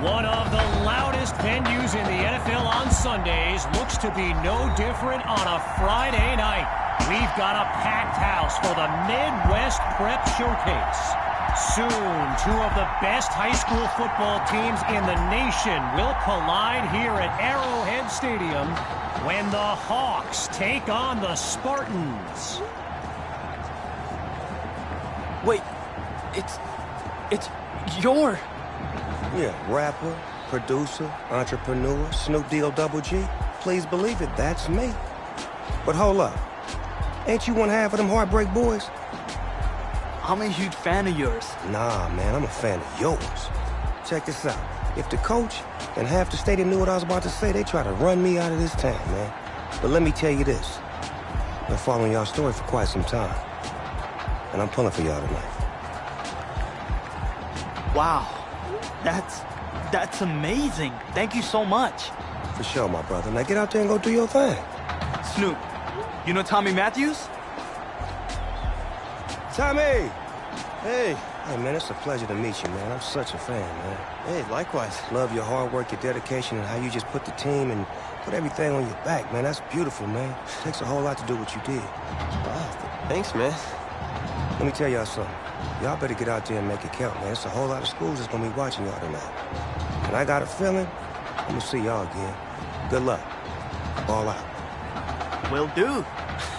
One of the loudest venues in the NFL on Sundays looks to be no different on a Friday night. We've got a packed house for the Midwest Prep Showcase. Soon, two of the best high school football teams in the nation will collide here at Arrowhead Stadium when the Hawks take on the Spartans. Wait, it's your... Yeah, rapper, producer, entrepreneur, Snoop D-O Double G. Please believe it, that's me. But hold up. Ain't you one half of them Heartbreak Boys? I'm a huge fan of yours. Nah, man, I'm a fan of yours. Check this out. If the coach and half the stadium knew what I was about to say, they try to run me out of this town, man. But let me tell you this. I've been following y'all's story for quite some time. And I'm pulling for y'all tonight. Wow. That's amazing. Thank you so much. For sure, my brother. Now get out there and go do your thing. Snoop, you know Tommy Matthews? Tommy! Hey. Hey, man, it's a pleasure to meet you, man. I'm such a fan, man. Hey, likewise. Love your hard work, your dedication, and how you just put the team and put everything on your back, man. That's beautiful, man. Takes a whole lot to do what you did. Wow, thanks, man. Let me tell y'all something. Y'all better get out there and make it count, man. It's a whole lot of schools that's gonna be watching y'all tonight. And I got a feeling I'm gonna see y'all again. Good luck. Ball out. Will do.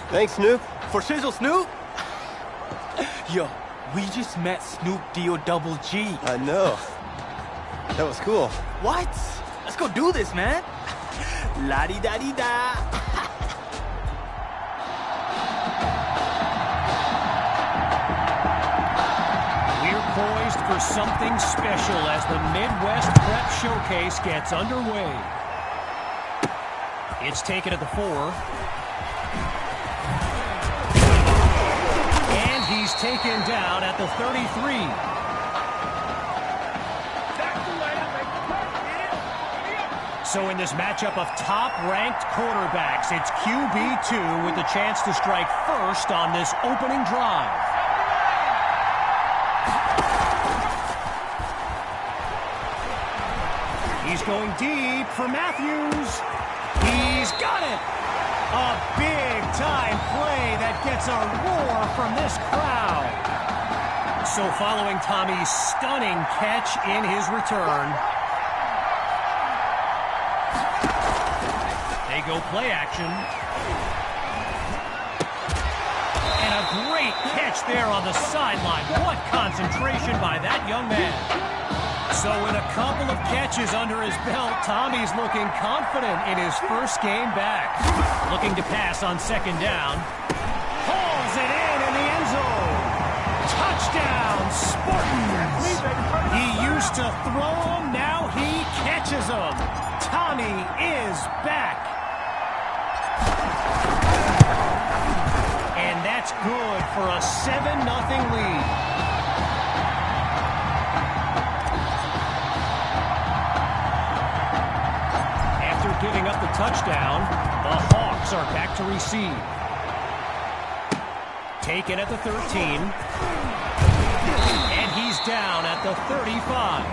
Thanks, Snoop. For Shizzle, Snoop? Yo, we just met Snoop D-O Double G. I know. That was cool. What? Let's go do this, man. La-di-da-di-da. Poised for something special as the Midwest Prep Showcase gets underway. It's taken at the 4. And he's taken down at the 33. So in this matchup of top-ranked quarterbacks, it's QB2 with the chance to strike first on this opening drive. He's going deep for Matthews. He's got it. A big-time play that gets a roar from this crowd. So following Tommy's stunning catch in his return, they go play action. And a great catch there on the sideline. What concentration by that young man. So with a couple of catches under his belt, Tommy's looking confident in his first game back. Looking to pass on second down. Hauls it in the end zone. Touchdown, Spartans. He used to throw them, now he catches them. Tommy is back. And that's good for a 7-0 lead. Giving up the touchdown, the Hawks are back to receive. Taken at the 13. And he's down at the 35.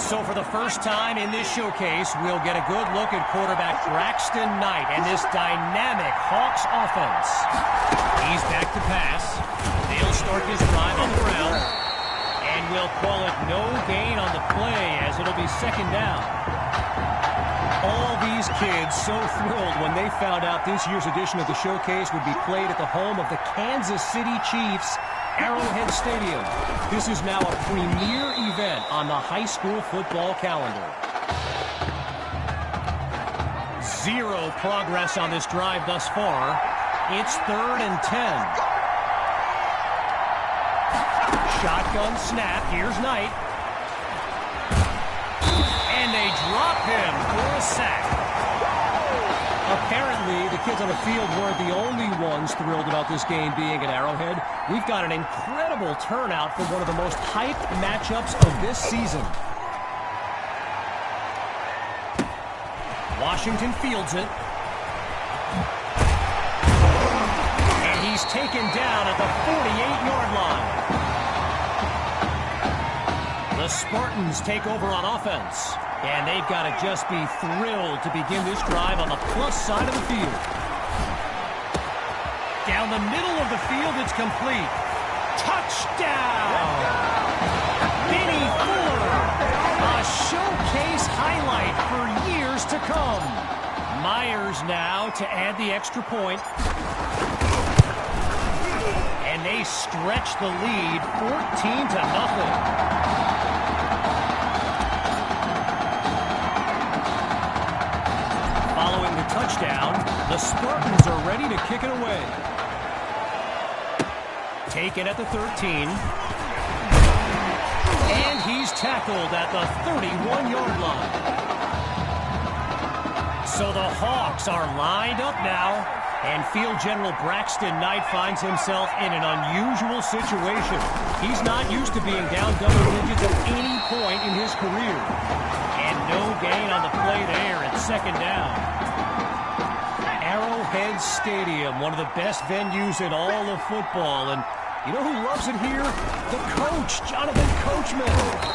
So for the first time in this showcase, we'll get a good look at quarterback Braxton Knight and this dynamic Hawks offense. He's back to pass. They'll start this drive on the ground. And we'll call it no gain on the play as it'll be second down. All these kids so thrilled when they found out this year's edition of the showcase would be played at the home of the Kansas City Chiefs, Arrowhead Stadium. This is now a premier event on the high school football calendar. Zero progress on this drive thus far. It's 3rd and 10. Shotgun snap. Here's Knight. And they drop him for a sack. Apparently, the kids on the field weren't the only ones thrilled about this game being at Arrowhead. We've got an incredible turnout for one of the most hyped matchups of this season. Washington fields it. And he He's taken down at the 48-yard line. The Spartans take over on offense. And they've got to just be thrilled to begin this drive on the plus side of the field. Down the middle of the field, it's complete. Touchdown! Benny Fuller, a showcase highlight for years to come. Myers now to add the extra point. And they stretch the lead 14-0. Following the touchdown, the Spartans are ready to kick it away. Taken at the 13. And he's tackled at the 31-yard line. So the Hawks are lined up now. And Field General Braxton Knight finds himself in an unusual situation. He's not used to being down double digits at any point in his career. And no gain on the play there at second down. Arrowhead Stadium, one of the best venues in all of football. And you know who loves it here? The coach, Jonathan Coachman.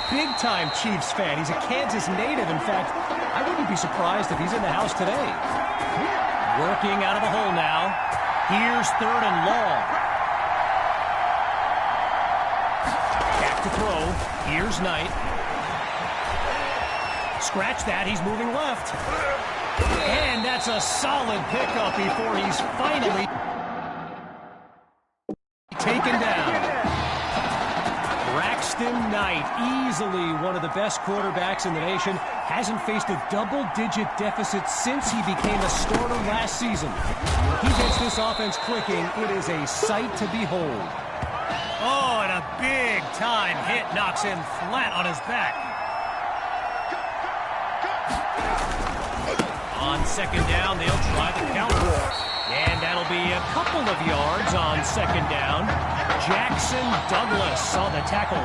Big-time Chiefs fan. He's a Kansas native. In fact, I wouldn't be surprised if he's in the house today. Working out of the hole now. Here's 3rd and long. Back to throw. Here's Knight. Scratch that. He's moving left. And that's a solid pickup before he's finally taken down. Braxton Knight, easily one of the best quarterbacks in the nation, hasn't faced a double-digit deficit since he became a starter last season. He gets this offense clicking. It is a sight to behold. Oh, and a big-time hit knocks him flat on his back. On second down, they'll try the counter. And that'll be a couple of yards on second down. Jackson Douglas on the tackle.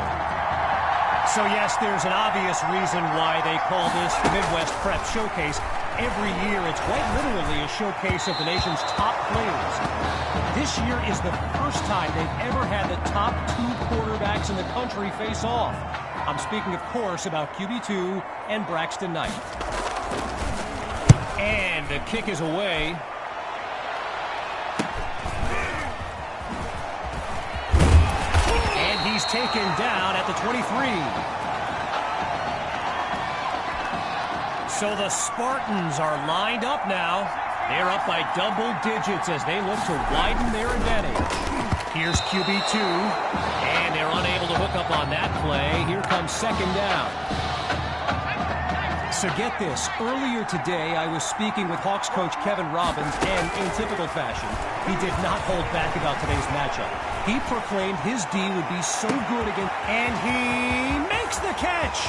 So yes, there's an obvious reason why they call this Midwest Prep Showcase. Every year, it's quite literally a showcase of the nation's top players. This year is the first time they've ever had the top 2 quarterbacks in the country face off. I'm speaking, of course, about QB2 and Braxton Knight. And the kick is away. And he's taken down at the 23. So the Spartans are lined up now. They're up by double digits as they look to widen their advantage. Here's QB2, and they're unable to hook up on that play. Here comes second down. So get this, earlier today I was speaking with Hawks coach Kevin Robbins, and in typical fashion, he did not hold back about today's matchup. He proclaimed his D would be so good against, and he makes the catch.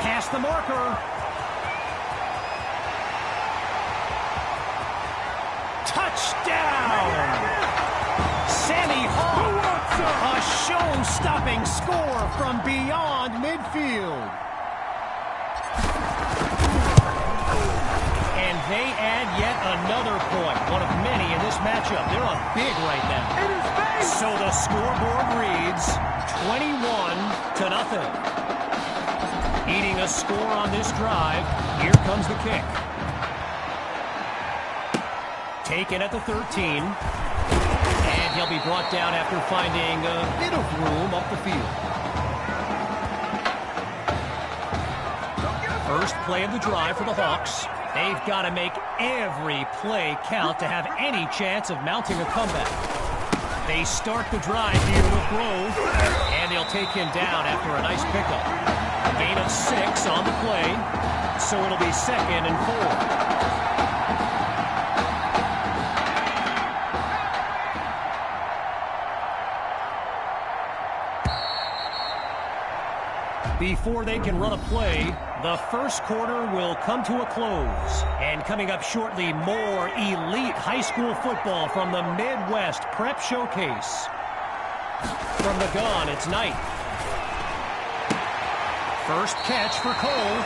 Past the marker. Touchdown! Sammy Hawk, a show-stopping score from beyond midfield. And they add yet another point, one of many in this matchup. They're up big right now. So the scoreboard reads 21-0. Eating a score on this drive. Here comes the kick. Taken at the 13. And he'll be brought down after finding a bit of room up the field. First play of the drive for the Hawks. They've got to make every play count to have any chance of mounting a comeback. They start the drive here with Grove, and they'll take him down after a nice pickup. Gain of 6 on the play, so it'll be 2nd and 4. Before they can run a play, the first quarter will come to a close. And coming up shortly, more elite high school football from the Midwest Prep Showcase. From the gun, it's Knight. First catch for Cole.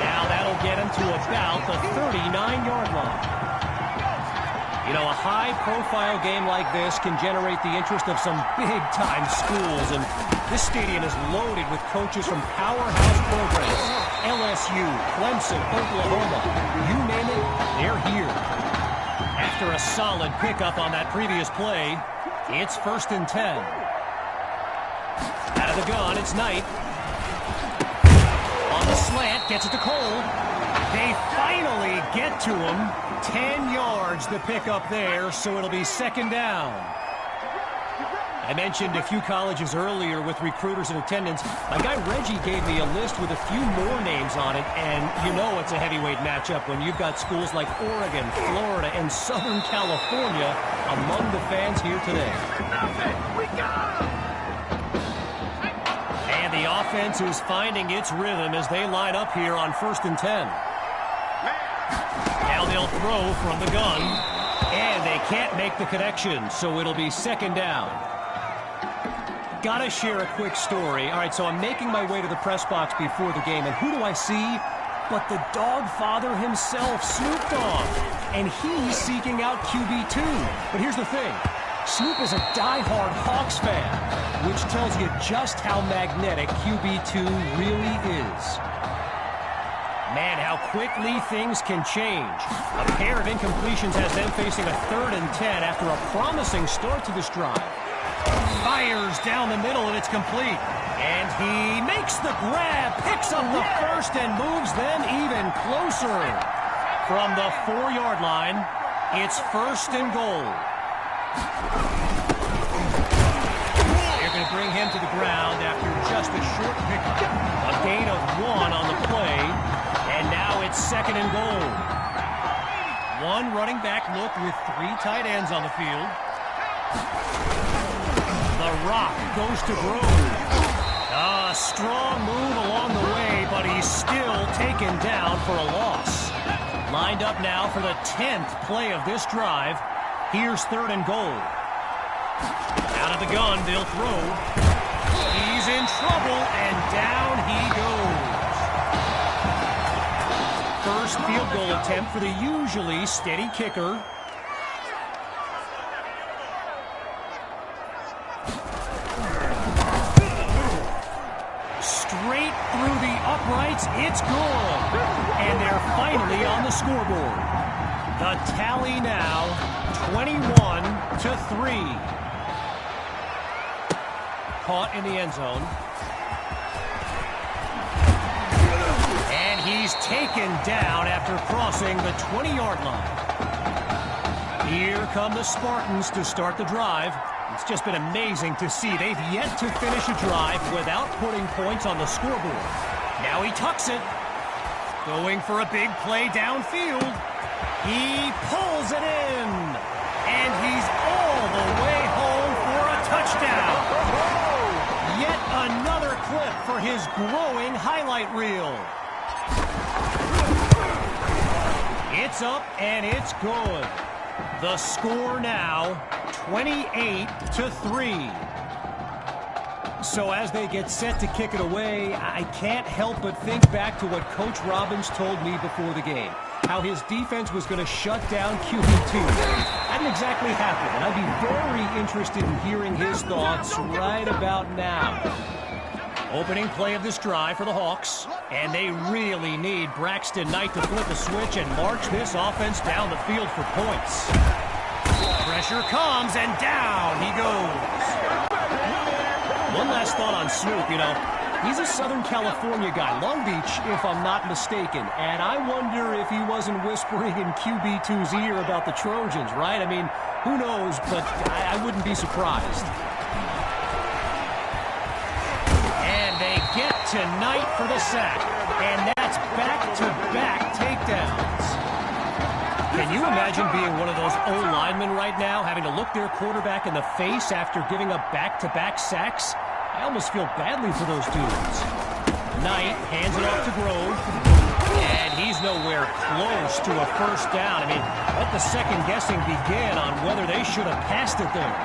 Now that'll get him to about the 39-yard line. You know, a high-profile game like this can generate the interest of some big-time schools, and this stadium is loaded with coaches from powerhouse programs. LSU, Clemson, Oklahoma, you name it, they're here. After a solid pickup on that previous play, it's 1st and 10. Out of the gun, it's Knight. On the slant, gets it to Cole. They finally get to him. 10 yards to pick up there, so it'll be 2nd down. I mentioned a few colleges earlier with recruiters in attendance. My guy Reggie gave me a list with a few more names on it, and you know it's a heavyweight matchup when you've got schools like Oregon, Florida, and Southern California among the fans here today. And the offense is finding its rhythm as they line up here on 1st and 10. Now they'll throw from the gun, and they can't make the connection, so it'll be 2nd down. Gotta share a quick story. All right, so I'm making my way to the press box before the game, and who do I see but the dog father himself, Snoop Dogg, and he's seeking out QB2. But here's the thing. Snoop is a diehard Hawks fan, which tells you just how magnetic QB2 really is. Man, how quickly things can change. A pair of incompletions has them facing a 3rd and 10 after a promising start to this drive. Fires down the middle, and it's complete. And he makes the grab, picks up the first, and moves them even closer. From the 4-yard line, it's 1st and goal. They're going to bring him to the ground after just a short pickup. A gain of 1 on the play. And now it's 2nd and goal. One running back look with 3 tight ends on the field. The rock goes to Grove. A strong move along the way, but he's still taken down for a loss. Lined up now for the 10th play of this drive. Here's 3rd and goal. Out of the gun, they'll throw. He's in trouble, and down he goes. First field goal attempt for the usually steady kicker. Straight through the uprights, it's good. And they're finally on the scoreboard. The tally now, 21-3. Caught in the end zone. And he's taken down after crossing the 20-yard line. Here come the Spartans to start the drive. It's just been amazing to see. They've yet to finish a drive without putting points on the scoreboard. Now he tucks it. Going for a big play downfield. He pulls it in. And he's all the way home for a touchdown. Yet another clip for his growing highlight reel. It's up and it's good. The score now, 28-3. So as they get set to kick it away, I can't help but think back to what Coach Robbins told me before the game. How his defense was going to shut down QB2. That didn't exactly happen, and I'd be very interested in hearing his thoughts right about now. Opening play of this drive for the Hawks, and they really need Braxton Knight to flip a switch and march this offense down the field for points. Pressure comes, and down he goes. One last thought on Snoop, you know. He's a Southern California guy, Long Beach, if I'm not mistaken. And I wonder if he wasn't whispering in QB2's ear about the Trojans, right? I mean, who knows, but I wouldn't be surprised. And they get to Knight for the sack. And that's back-to-back takedowns. Can you imagine being one of those O-linemen right now, having to look their quarterback in the face after giving up back-to-back sacks? I almost feel badly for those dudes. Knight hands it off to Grove, and he's nowhere close to a first down. I mean, let the second guessing begin on whether they should have passed it there.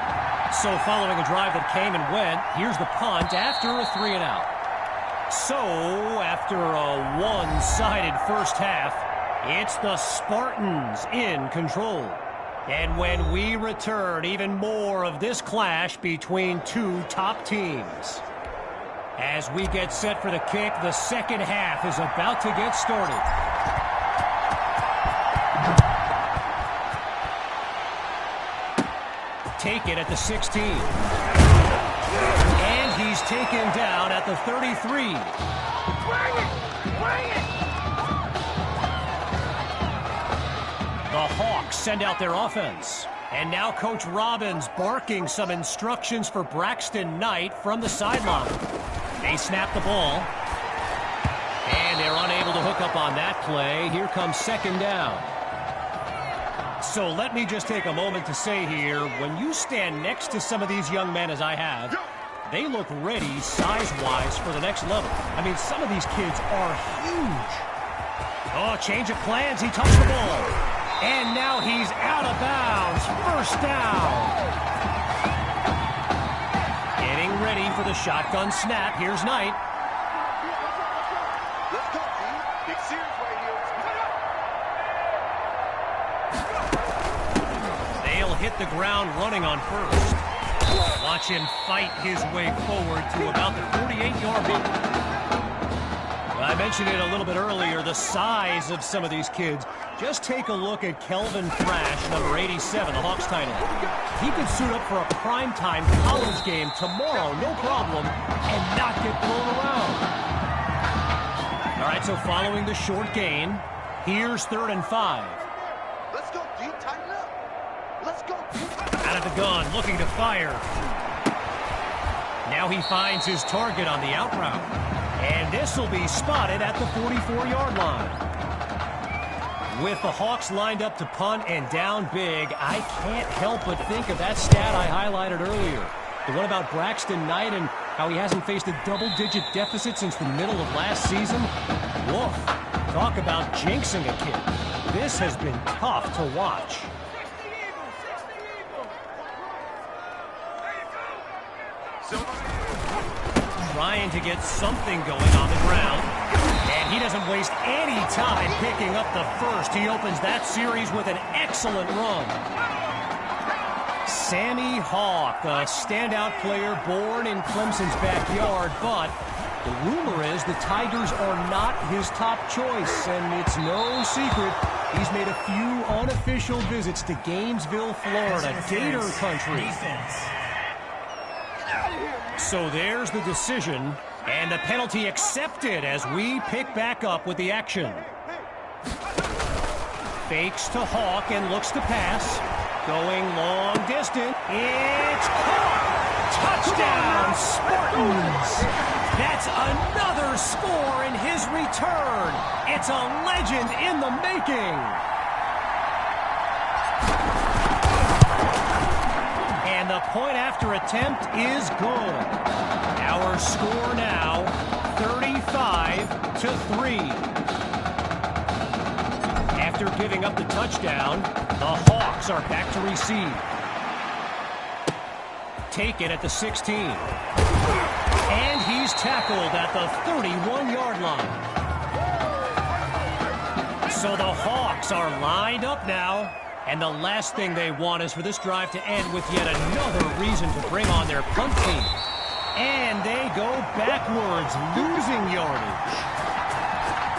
So following a drive that came and went, here's the punt after a 3-and-out. So after a one-sided first half, it's the Spartans in control. And when we return, even more of this clash between two top teams. As we get set for the kick, the second half is about to get started. Take it at the 16. And he's taken down at the 33. Bring it! Bring it! The Hawks send out their offense. And now Coach Robbins barking some instructions for Braxton Knight from the sideline. They snap the ball. And they're unable to hook up on that play. Here comes second down. So let me just take a moment to say here, when you stand next to some of these young men as I have, they look ready size-wise for the next level. I mean, some of these kids are huge. Oh, change of plans. He touched the ball. And now he's out of bounds. First down. Getting ready for the shotgun snap. Here's Knight. Let's go, D. Big series right here. They'll hit the ground running on first. Watch him fight his way forward to about the 48-yard line. I mentioned it a little bit earlier, the size of some of these kids. Just take a look at Kelvin Thrash, number 87, the Hawks tight end. He could suit up for a primetime college game tomorrow, no problem, and not get blown around. All right, so following the short gain, here's 3rd and 5. Let's go, D. Tighten up. Let's go, D. Out of the gun, looking to fire. Now he finds his target on the out route. And this will be spotted at the 44-yard line. With the Hawks lined up to punt and down big, I can't help but think of that stat I highlighted earlier. The one about Braxton Knight and how he hasn't faced a double-digit deficit since the middle of last season. Woof. Talk about jinxing a kid. This has been tough to watch. Trying to get something going on the ground. And he doesn't waste any time picking up the first. He opens that series with an excellent run. Sammy Hawk, a standout player born in Clemson's backyard, but the rumor is the Tigers are not his top choice, and it's no secret he's made a few unofficial visits to Gainesville, Florida, Gator country. So there's the decision, and the penalty accepted as we pick back up with the action. Fakes to Hawk and looks to pass. Going long distance. It's caught! Touchdown, Spartans! That's another score in his return. It's a legend in the making. And the point after attempt is good. Our score now, 35-3. After giving up the touchdown, the Hawks are back to receive. Take it at the 16. And he's tackled at the 31-yard line. So the Hawks are lined up now. And the last thing they want is for this drive to end with yet another reason to bring on their punt team. And they go backwards, losing yardage.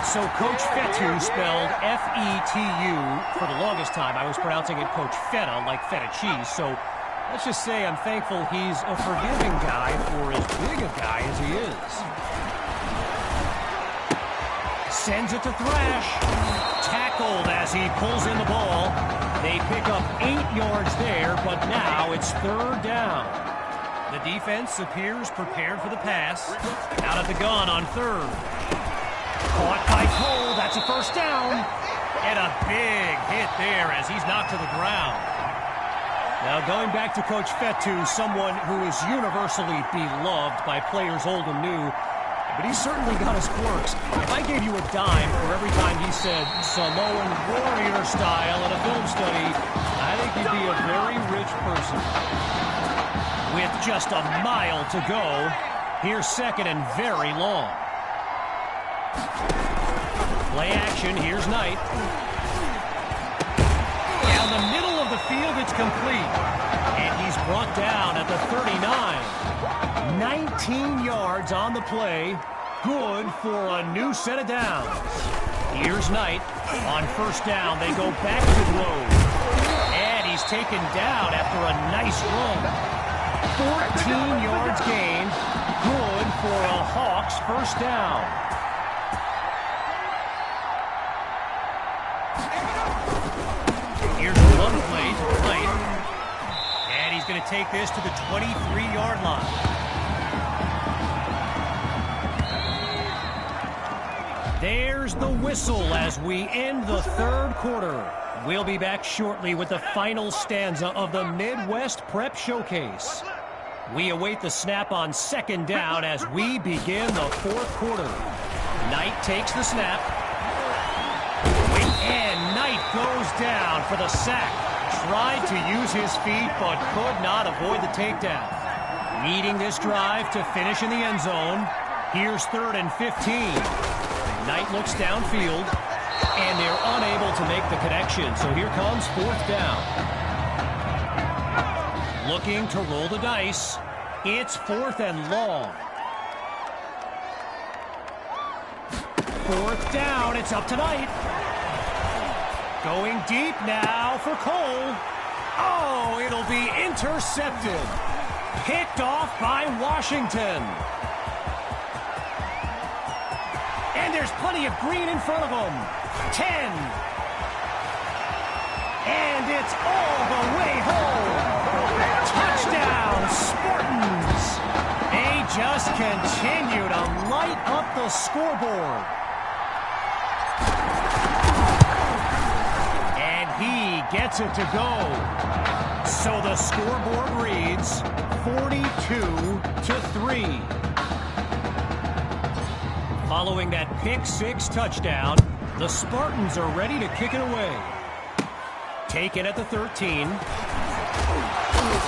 So Coach Fetu, spelled F-E-T-U, for the longest time I was pronouncing it Coach Feta, like feta cheese. So let's just say I'm thankful he's a forgiving guy for as big a guy as he is. Sends it to Thrash. Tackled as he pulls in the ball. They pick up 8 yards there, but now it's 3rd down. The defense appears prepared for the pass. Out of the gun on 3rd. Caught by Cole. That's a first down. And a big hit there as he's knocked to the ground. Now going back to Coach Fetu, someone who is universally beloved by players old and new, but he's certainly got his quirks. If I gave you a dime for every time he said Samoan warrior style at a film study, I think you'd be a very rich person. With just a mile to go, here's 2nd and very long. Play action, here's Knight. Down the middle of the field. It's complete. And he's brought down at the 39. 19 yards on the play. Good for a new set of downs. Here's Knight. On first down, they go back to throw. And he's taken down after a nice run. 14 yards gained. Good for a Hawks first down. Here's a run play to Knight. And he's going to take this to the 23-yard line. There's the whistle as we end the third quarter. We'll be back shortly with the final stanza of the Midwest Prep Showcase. We await the snap on second down as we begin the fourth quarter. Knight takes the snap. And Knight goes down for the sack. Tried to use his feet but could not avoid the takedown. Needing this drive to finish in the end zone. Here's 3rd and 15. Knight looks downfield, and they're unable to make the connection. So here comes 4th down. Looking to roll the dice. It's 4th and long. 4th down. It's up to Knight. Going deep now for Cole. Oh, it'll be intercepted. Picked off by Washington. And there's plenty of green in front of them. 10. And it's all the way home. Touchdown, Spartans. They just continue to light up the scoreboard. And he gets it to go. So the scoreboard reads 42-3. Following that pick-6 touchdown, the Spartans are ready to kick it away. Taken at the 13.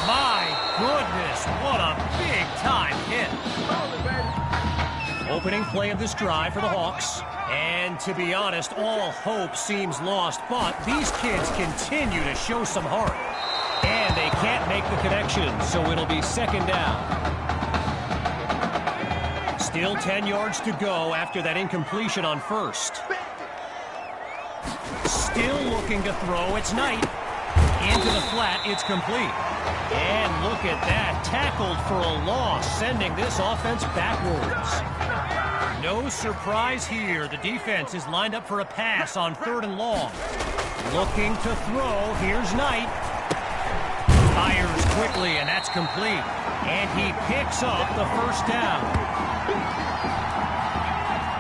My goodness, what a big-time hit. Opening play of this drive for the Hawks. And to be honest, all hope seems lost, but these kids continue to show some heart. And they can't make the connection, so it'll be second down. Still 10 yards to go after that incompletion on first. Still looking to throw. It's Knight. Into the flat. It's complete. And look at that. Tackled for a loss, sending this offense backwards. No surprise here. The defense is lined up for a pass on 3rd and long. Looking to throw. Here's Knight. Fires quickly, and that's complete. And he picks up the first down.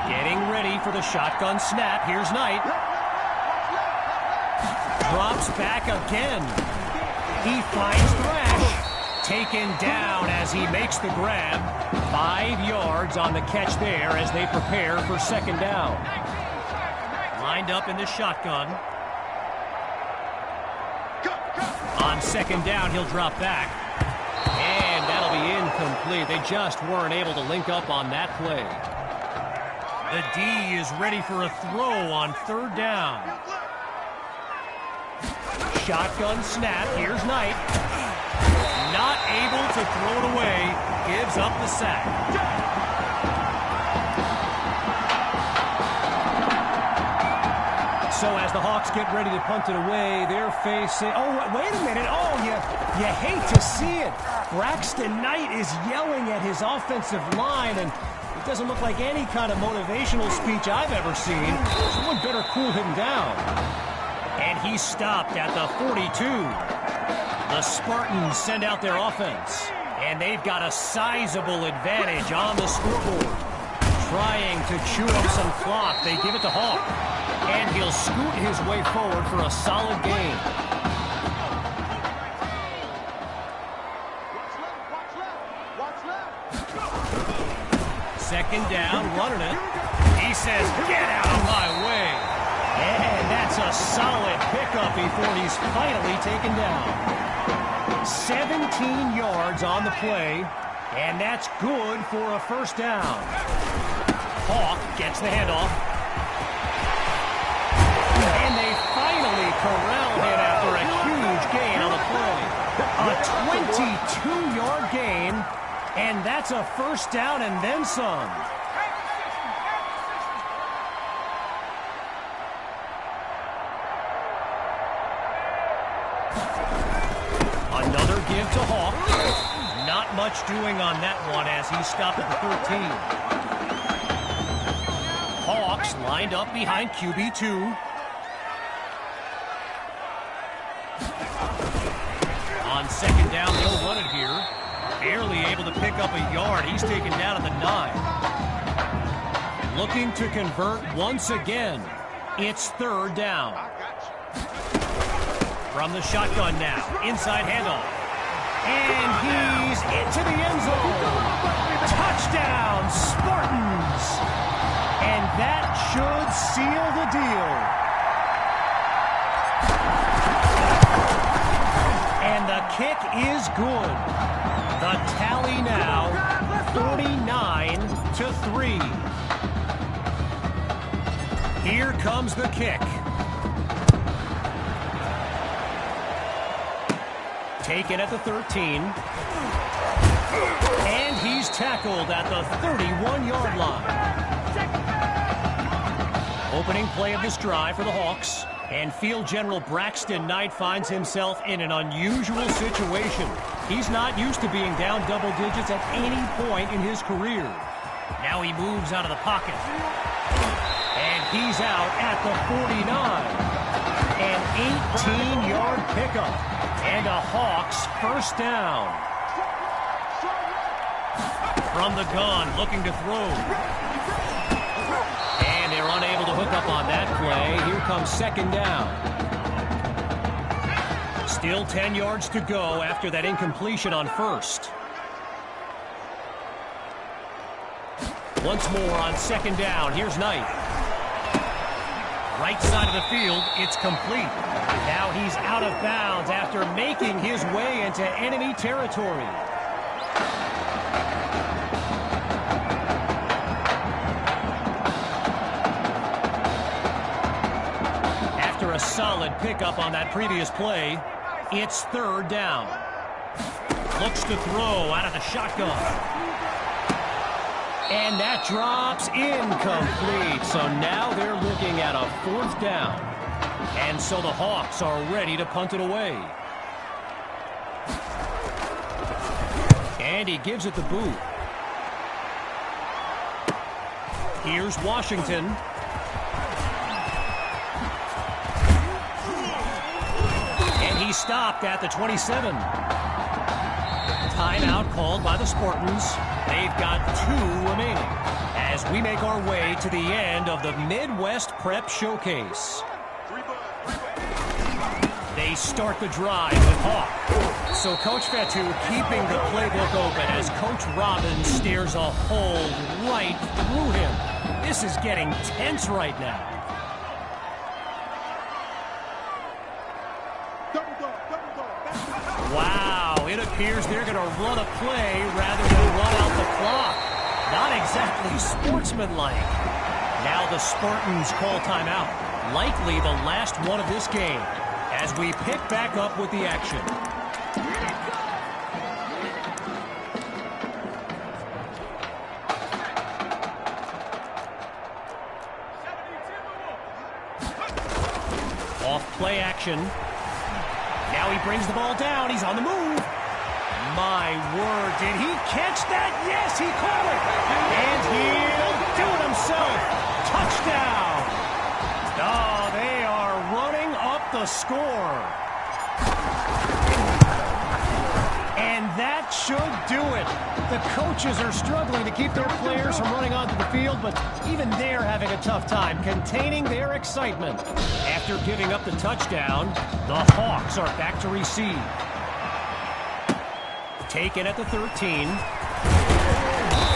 Getting ready for the shotgun snap. Here's Knight. Drops back again. He finds Thrash. Taken down as he makes the grab. 5 yards on the catch there as they prepare for second down. Lined up in the shotgun. On second down, he'll drop back. And that'll be incomplete. They just weren't able to link up on that play. The D is ready for a throw on 3rd down. Shotgun snap. Here's Knight. Not able to throw it away. Gives up the sack. So as the Hawks get ready to punt it away, they're facing... Oh, wait a minute. Oh, you hate to see it. Braxton Knight is yelling at his offensive line, and it doesn't look like any kind of motivational speech I've ever seen. Someone better cool him down. And he's stopped at the 42. The Spartans send out their offense, and they've got a sizable advantage on the scoreboard. Trying to chew up some clock, they give it to Hawk. And he'll scoot his way forward for a solid gain. Second down, running it. He says, get out of my way. And that's a solid pickup before he's finally taken down. 17 yards on the play, and that's good for a first down. Hawk gets the handoff. And they finally corral him after a huge gain on the play. 22-yard gain, and that's a first down and then some. Another give to Hawk. Not much doing on that one as he stopped at the 13. Hawks lined up behind QB2. On second down, they'll run it here. Barely able to pick up a yard. He's taken down at the 9. Looking to convert once again. It's third down. From the shotgun now. Inside handoff. And he's into the end zone. Touchdown, Spartans. And that should seal the deal. And the kick is good. The tally now, 49-3. Here comes the kick. Taken at the 13. And he's tackled at the 31-yard line. Opening play of this drive for the Hawks. And field general Braxton Knight finds himself in an unusual situation. He's not used to being down double digits at any point in his career. Now he moves out of the pocket. And he's out at the 49. An 18-yard pickup. And a Hawks first down. From the gun, looking to throw. And they're unable to hook up on that play. Here comes second down. Still 10 yards to go after that incompletion on first. Once more on second down. Here's Knight. Right side of the field, it's complete. Now he's out of bounds after making his way into enemy territory. After a solid pickup on that previous play, it's third down. Looks to throw out of the shotgun. And that drops incomplete. So now they're looking at a fourth down. And so the Hawks are ready to punt it away. And he gives it the boot. Here's Washington. And he stopped at the 27. Timeout called by the Spartans. They've got 2 remaining as we make our way to the end of the Midwest Prep Showcase. They start the drive with Hawk. So Coach Fatu keeping the playbook open as Coach Robbins stares a hole right through him. This is getting tense right now. Wow, it appears they're going to run a play rather than run out the clock. Not exactly sportsmanlike. Now the Spartans call timeout. Likely the last one of this game as we pick back up with the action. Off play action. Now he brings the ball down. He's on the move. My word, did he catch that? Yes, he caught it. And he'll do it himself. Touchdown. Oh, they are running up the score. And that should do it. The coaches are struggling to keep their players from running onto the field, but even they're having a tough time containing their excitement. After giving up the touchdown, the Hawks are back to receive. Taken at the 13.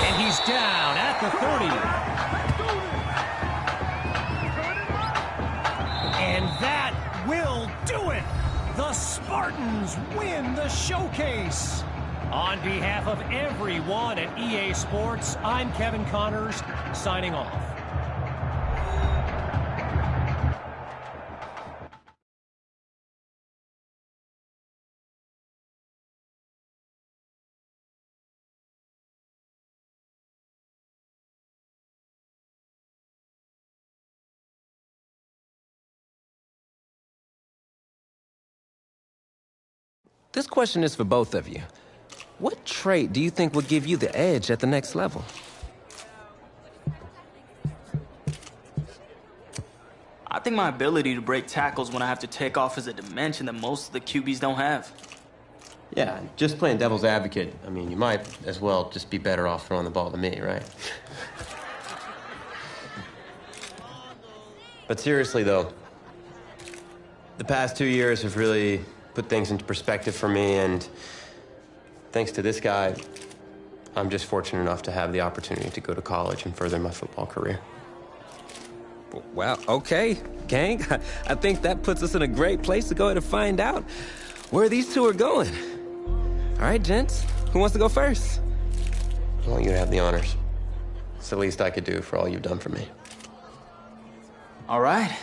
And he's down at the 30. And that will do it. The Spartans win the showcase. On behalf of everyone at EA Sports, I'm Kevin Connors, signing off. this question is for both of you. What trait do you think would give you the edge at the next level? I think my ability to break tackles when I have to take off is a dimension that most of the QBs don't have. Yeah, just playing devil's advocate. I mean, you might as well just be better off throwing the ball to me, right? But seriously, though, the past 2 years have really put things into perspective for me, and thanks to this guy, I'm just fortunate enough to have the opportunity to go to college and further my football career. Well, okay, gang. I think that puts us in a great place to go ahead and find out where these two are going. All right, gents, who wants to go first? I want you to have the honors. It's the least I could do for all you've done for me. All right.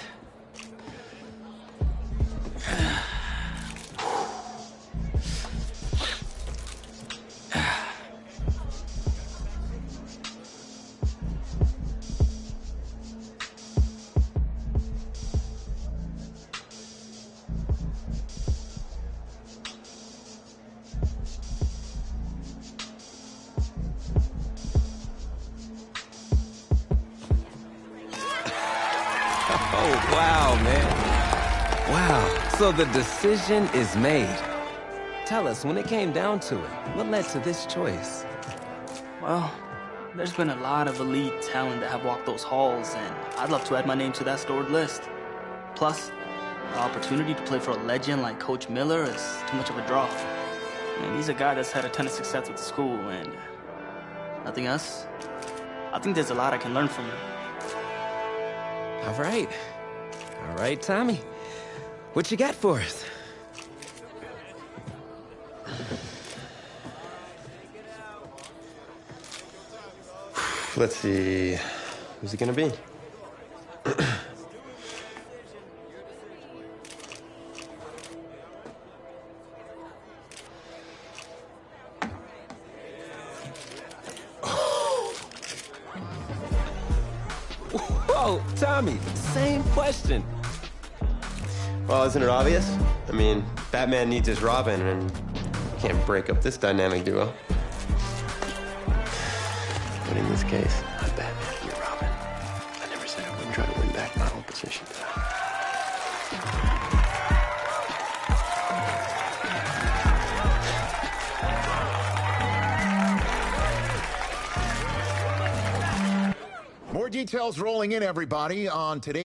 Oh, wow, man. Wow. So the decision is made. Tell us, when it came down to it, what led to this choice? Well, there's been a lot of elite talent that have walked those halls, and I'd love to add my name to that storied list. Plus, the opportunity to play for a legend like Coach Miller is too much of a draw. And he's a guy that's had a ton of success with the school, and nothing else. I think there's a lot I can learn from him. All right. All right, Tommy. What you got for us? Let's see. Who's it gonna be? Whoa, Tommy, same question. Well, isn't it obvious? I mean, Batman needs his Robin, and can't break up this dynamic duo. But in this case, I'm Batman, you're Robin. I never said I wouldn't try to win back my old position. More details rolling in, everybody, on today.